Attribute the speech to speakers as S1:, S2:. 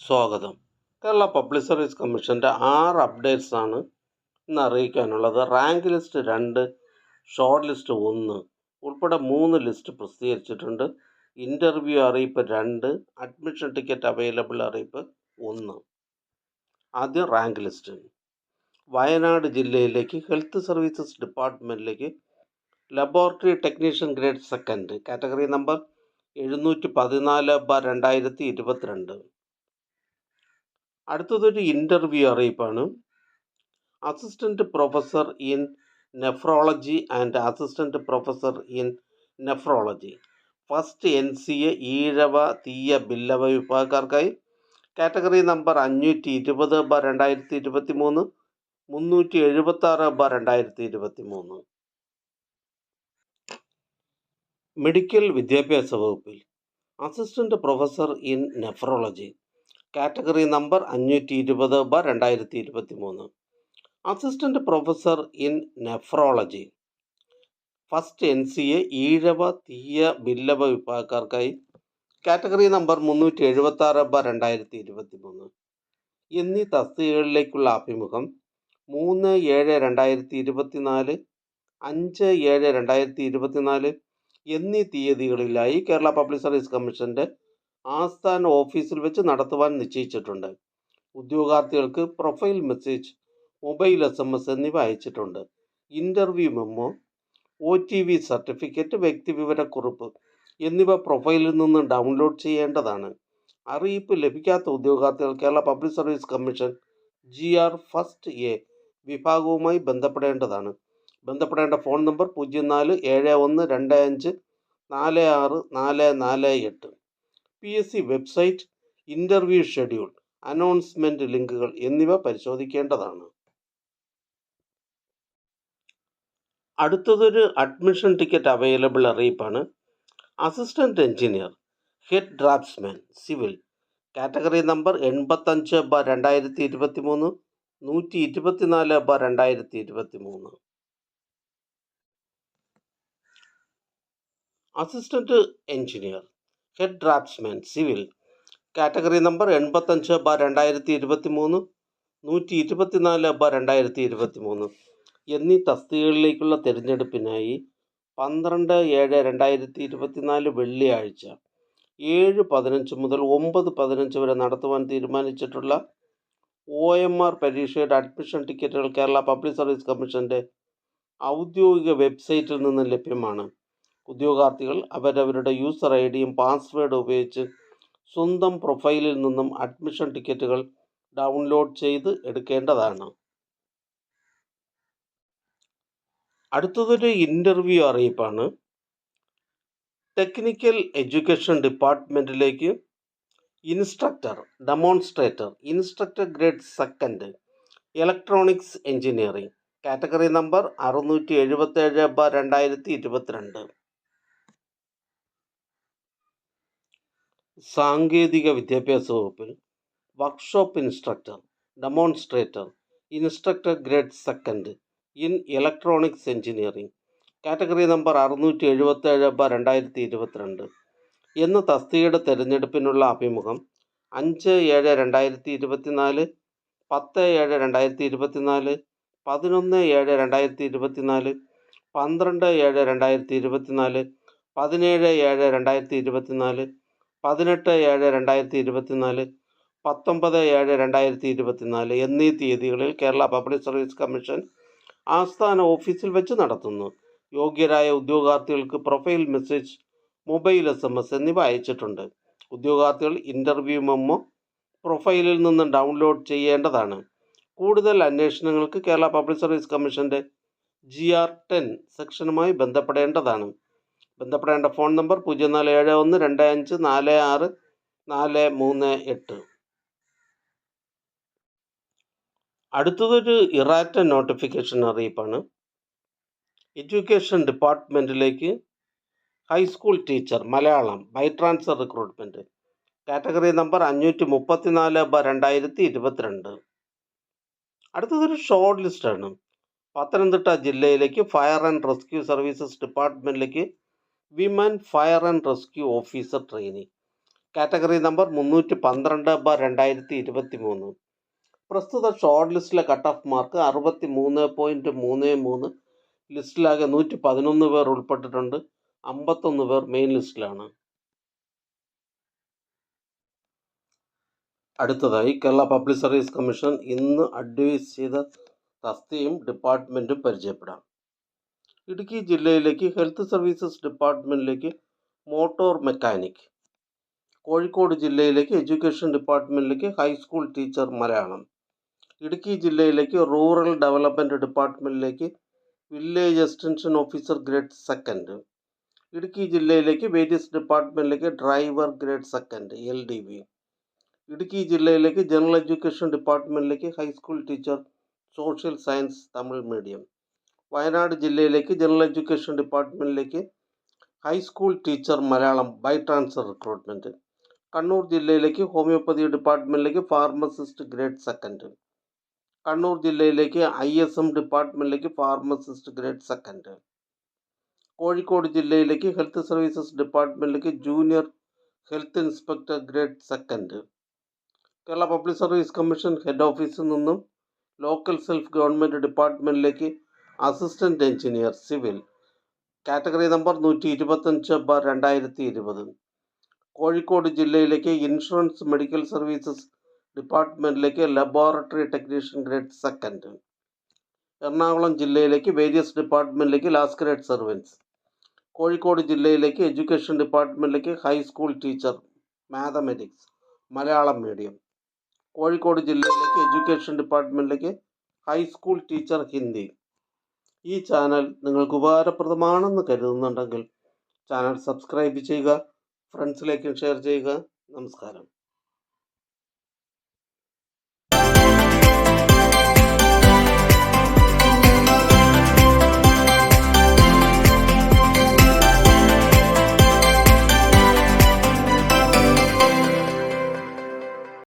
S1: സ്വാഗതം. Kerala public service കമ്മീഷൻ്റെ 6 updates ആണ് ഇന്ന് അറിയിക്കാനുള്ളത്. റാങ്ക് ലിസ്റ്റ് 2, ഷോർട്ട് ലിസ്റ്റ് 1 ഉൾപ്പെടെ 3 ലിസ്റ്റ് പ്രസിദ്ധീകരിച്ചിട്ടുണ്ട്. ഇൻ്റർവ്യൂ അറിയിപ്പ് 2, അഡ്മിഷൻ ടിക്കറ്റ് അവൈലബിൾ അറിയിപ്പ് 1. ആദ്യം റാങ്ക് ലിസ്റ്റ്. വയനാട് ജില്ലയിലേക്ക് ഹെൽത്ത് സർവീസസ് ഡിപ്പാർട്ട്മെൻറ്റിലേക്ക് laboratory technician grade 2 category number 714/2022. അടുത്തതൊരു ഇൻ്റർവ്യൂ അറിയിപ്പാണ്. Assistant professor in nephrology and assistant professor in nephrology first NCA Ezhava Thiyya Billava വിഭാഗക്കാർക്കായി കാറ്റഗറി നമ്പർ 520/2023, 376/2023. മെഡിക്കൽ വിദ്യാഭ്യാസ വകുപ്പിൽ assistant professor in nephrology category number 520/2023, assistant professor in nephrology first NCA Ezhava Thiyya Billava വിഭാഗക്കാർക്കായി category number 376/2023 എന്നീ തസ്തികകളിലേക്കുള്ള അഭിമുഖം 3/7/2024, 5/7/2024 എന്നീ തീയതികളിലായി Kerala public service കമ്മീഷൻ്റെ ആസ്ഥാന ഓഫീസിൽ വെച്ച് നടത്തുവാൻ നിശ്ചയിച്ചിട്ടുണ്ട്. ഉദ്യോഗാർത്ഥികൾക്ക് പ്രൊഫൈൽ മെസ്സേജ്, മൊബൈൽ SMS എന്നിവ അയച്ചിട്ടുണ്ട്. ഇൻ്റർവ്യൂ മെമ്മോ, OTV സർട്ടിഫിക്കറ്റ്, വ്യക്തിവിവരക്കുറിപ്പ് എന്നിവ പ്രൊഫൈലിൽ നിന്ന് ഡൗൺലോഡ് ചെയ്യേണ്ടതാണ്. അറിയിപ്പ് ലഭിക്കാത്ത ഉദ്യോഗാർത്ഥികൾ Kerala public service commission GR first A വിഭാഗവുമായി ബന്ധപ്പെടേണ്ടതാണ്. ബന്ധപ്പെടേണ്ട phone number 047125464448. PSC website, interview schedule, announcement ലിങ്കുകൾ എന്നിവ പരിശോധിക്കേണ്ടതാണ്. അടുത്തതൊരു അഡ്മിഷൻ ടിക്കറ്റ് അവൈലബിൾ അറിയിപ്പാണ്. Assistant engineer head draftsman civil category number 85/2023, 124/2023. Assistant engineer head draftsman civil category number 85/2023, 124/2023 എന്നീ തസ്തികകളിലേക്കുള്ള തിരഞ്ഞെടുപ്പിനായി 12/7/2024 വെള്ളിയാഴ്ച 7:15 മുതൽ 9:15 വരെ നടത്തുവാൻ തീരുമാനിച്ചിട്ടുള്ള OMR പരീക്ഷയുടെ അഡ്മിഷൻ ടിക്കറ്റുകൾ കേരള പബ്ലിക് സർവീസ് കമ്മീഷൻ്റെ ഔദ്യോഗിക വെബ്സൈറ്റിൽ നിന്ന് ലഭ്യമാണ്. ഉദ്യോഗാർത്ഥികൾ അവരവരുടെ യൂസർ IDയും പാസ്വേഡും ഉപയോഗിച്ച് സ്വന്തം പ്രൊഫൈലിൽ നിന്നും അഡ്മിഷൻ ടിക്കറ്റുകൾ ഡൗൺലോഡ് ചെയ്ത് എടുക്കേണ്ടതാണ്. അടുത്തതൊരു ഇൻ്റർവ്യൂ അറിയിപ്പാണ്. ടെക്നിക്കൽ എഡ്യൂക്കേഷൻ ഡിപ്പാർട്ട്മെൻറ്റിലേക്ക് instructor, demonstrator, instructor grade 2 electronics engineering category number 677/2022. സാങ്കേതിക വിദ്യാഭ്യാസ വകുപ്പിൽ workshop instructor, demonstrator, instructor grade 2 in electronics engineering category number 677/2022 എന്ന തസ്തികയുടെ തിരഞ്ഞെടുപ്പിനുള്ള അഭിമുഖം 5/7/2024, 10/7/2024, 11/7/2024, 12/7/2024, 17/7/2024, 18/7/2024, 19/7/2024 എന്നീ തീയതികളിൽ കേരള പബ്ലിക് സർവീസ് കമ്മീഷൻ ആസ്ഥാന ഓഫീസിൽ വെച്ച് നടത്തുന്നു. യോഗ്യരായ ഉദ്യോഗാർത്ഥികൾക്ക് പ്രൊഫൈൽ മെസ്സേജ്, മൊബൈൽ SMS എന്നിവ അയച്ചിട്ടുണ്ട്. ഉദ്യോഗാർത്ഥികൾ ഇൻ്റർവ്യൂ മെമ്മോ പ്രൊഫൈലിൽ നിന്ന് ഡൗൺലോഡ് ചെയ്യേണ്ടതാണ്. കൂടുതൽ അന്വേഷണങ്ങൾക്ക് കേരള പബ്ലിക് സർവീസ് കമ്മീഷൻ്റെ GR 10 സെക്ഷനുമായി ബന്ധപ്പെടേണ്ടതാണ്. ബന്ധപ്പെടേണ്ട ഫോൺ നമ്പർ 047125464438. അടുത്തതൊരു ഇറാറ്റ നോട്ടിഫിക്കേഷൻ അറിയിപ്പാണ്. എഡ്യൂക്കേഷൻ ഡിപ്പാർട്ട്മെൻറ്റിലേക്ക് high school teacher Malayalam by transfer recruitment category number 534/2022. അടുത്തതൊരു ഷോർട്ട് ലിസ്റ്റാണ്. പത്തനംതിട്ട ജില്ലയിലേക്ക് ഫയർ ആൻഡ് റെസ്ക്യൂ സർവീസസ് ഡിപ്പാർട്ട്മെൻറ്റിലേക്ക് women fire and rescue officer training category number 312/2023. പ്രസ്തുത ഷോർട്ട് ലിസ്റ്റിലെ കട്ട് ഓഫ് മാർക്ക് 63.33. ലിസ്റ്റിലാകെ 111 പേർ ഉൾപ്പെട്ടിട്ടുണ്ട്. 51 പേർ മെയിൻ ലിസ്റ്റിലാണ്. അടുത്തതായി കേരള പബ്ലിക് സർവീസ് കമ്മീഷൻ ഇന്ന് അഡ്വൈസ് ചെയ്ത തസ്തികയും ഡിപ്പാർട്ട്മെൻറ്റും പരിചയപ്പെടാം. ഇടുക്കി ജില്ലയിലേക്ക് ഹെൽത്ത് സർവീസസ് ഡിപ്പാർട്ട്മെൻറ്റിലേക്ക് മോട്ടോർ മെക്കാനിക്. കോഴിക്കോട് ജില്ലയിലേക്ക് എഡ്യൂക്കേഷൻ ഡിപ്പാർട്ട്മെൻറ്റിലേക്ക് ഹൈസ്കൂൾ ടീച്ചർ മലയാളം. ഇടുക്കി ജില്ലയിലേക്ക് റൂറൽ ഡെവലപ്മെൻറ്റ് ഡിപ്പാർട്ട്മെൻറ്റിലേക്ക് village extension officer grade 2. Idukki ജില്ലയിലേക്ക് വേരിയസ് ഡിപ്പാർട്ട്മെൻറ്റിലേക്ക് ഡ്രൈവർ ഗ്രേഡ് 2 LDV. ഇടുക്കി ജില്ലയിലേക്ക് ജനറൽ എഡ്യൂക്കേഷൻ ഡിപ്പാർട്ട്മെൻറ്റിലേക്ക് high school teacher social science Tamil medium. Wayanad ജില്ലയിലേക്ക് ജനറൽ എഡ്യൂക്കേഷൻ ഡിപ്പാർട്ട്മെൻറ്റിലേക്ക് high school teacher Malayalam by transfer recruitment. Kannur ജില്ലയിലേക്ക് ഹോമിയോപ്പതി ഡിപ്പാർട്ട്മെൻറ്റിലേക്ക് ഫാർമസിസ്റ്റ് ഗ്രേഡ് 2. കണ്ണൂർ ജില്ലയിലേക്ക് ISM ഡിപ്പാർട്ട്മെൻറ്റിലേക്ക് ഫാർമസിസ്റ്റ് ഗ്രേഡ് 2. കോഴിക്കോട് ജില്ലയിലേക്ക് ഹെൽത്ത് സർവീസസ് ഡിപ്പാർട്ട്മെൻറ്റിലേക്ക് junior health inspector grade 2. Kerala public service commission head ഓഫീസിൽ നിന്നും ലോക്കൽ സെൽഫ് ഗവൺമെൻറ് ഡിപ്പാർട്ട്മെൻറ്റിലേക്ക് assistant engineer civil. Category number 125/2020. Kozhikode ജില്ലയിലേക്ക് ഇൻഷുറൻസ് മെഡിക്കൽ സർവീസസ് ഡിപ്പാർട്ട്മെൻറ്റിലേക്ക് ലബോറട്ടറി ടെക്നീഷ്യൻ ഗ്രേഡ് 2. എറണാകുളം ജില്ലയിലേക്ക് വേരിയസ് ഡിപ്പാർട്ട്മെൻറ്റിലേക്ക് ലാസ്റ്റ് ഗ്രേഡ് സർവൻസ്. കോഴിക്കോട് ജില്ലയിലേക്ക് എഡ്യൂക്കേഷൻ ഡിപ്പാർട്ട്മെൻറ്റിലേക്ക് high school teacher mathematics Malayalam medium. Kozhikode ജില്ലയിലേക്ക് എഡ്യൂക്കേഷൻ ഡിപ്പാർട്ട്മെൻറ്റിലേക്ക് ഹൈസ്കൂൾ ടീച്ചർ ഹിന്ദി. ഈ ചാനൽ നിങ്ങൾക്ക് ഉപകാരപ്രദമാണെന്ന് കരുതുന്നുണ്ടെങ്കിൽ ചാനൽ സബ്സ്ക്രൈബ് ചെയ്യുക, ഫ്രണ്ട്സിലേക്കും ഷെയർ ചെയ്യുക. നമസ്കാരം.